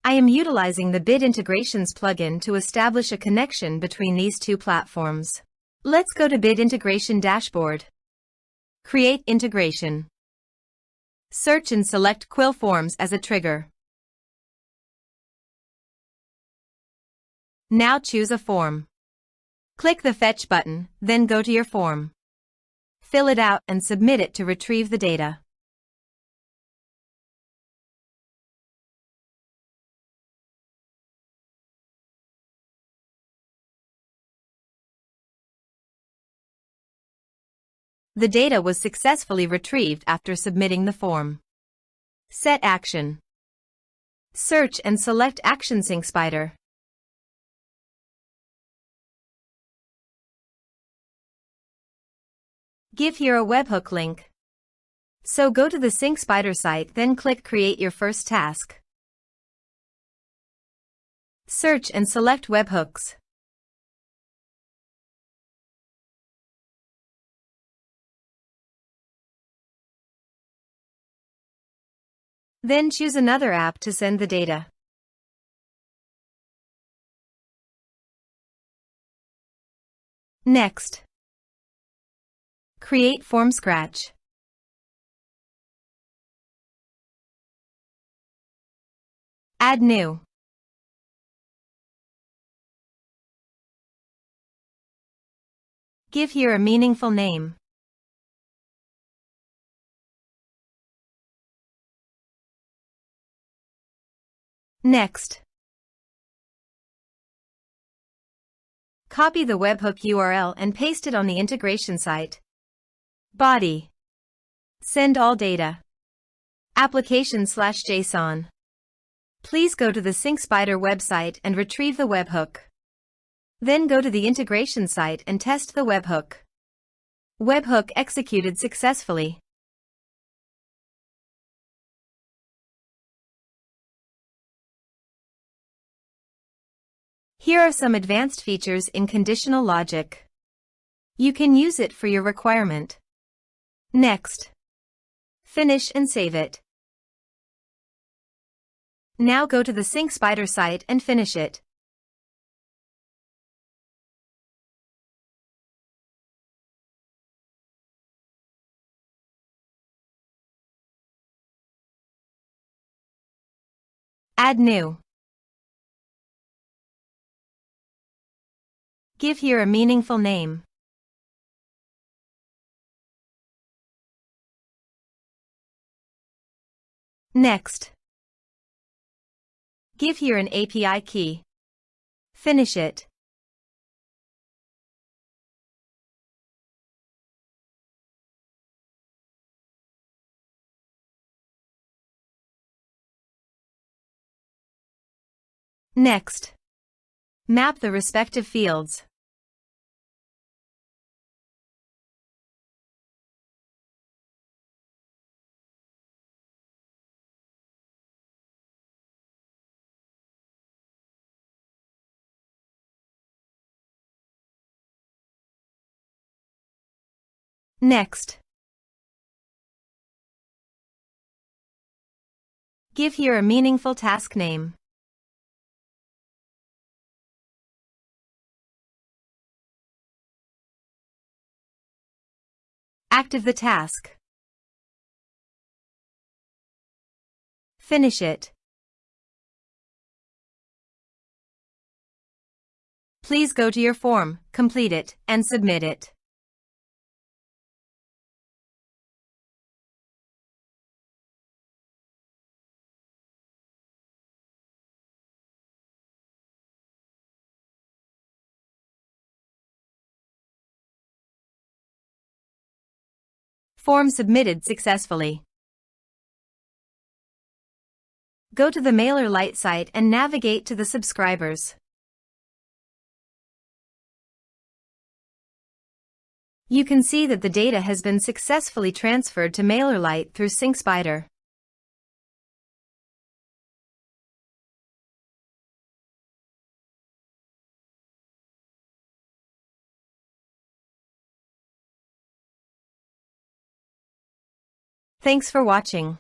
I am utilizing the Bid Integrations plugin to establish a connection between these two platforms. Let's go to Bid Integration Dashboard. Create integration. Search and select Quill Forms as a trigger. Now choose a form. Click the Fetch button, then go to your form. Fill it out and submit it to retrieve the data. The data was successfully retrieved after submitting the form. Set action. Search and select Action Sync Spider. Give here a webhook link. So go to the Sync Spider site, then click Create your first task. Search and select Webhooks. Then choose another app to send the data. Next, create form scratch. Add new. Give here a meaningful name. Next, copy the webhook URL and paste it on the integration site. Body. Send all data. Application/JSON. Please go to the Sync Spider website and retrieve the webhook. Then go to the integration site and test the webhook. Webhook executed successfully. Here are some advanced features in conditional logic. You can use it for your requirement. Next. Finish and save it. Now go to the Sync Spider site and finish it. Add new. Give here a meaningful name. Next. Give here an API key. Finish it. Next. Map the respective fields. Next. Give here a meaningful task name. Active the task. Finish it. Please go to your form, complete it, and submit it. Form submitted successfully. Go to the MailerLite site and navigate to the subscribers. You can see that the data has been successfully transferred to MailerLite through Sync Spider. Thanks for watching.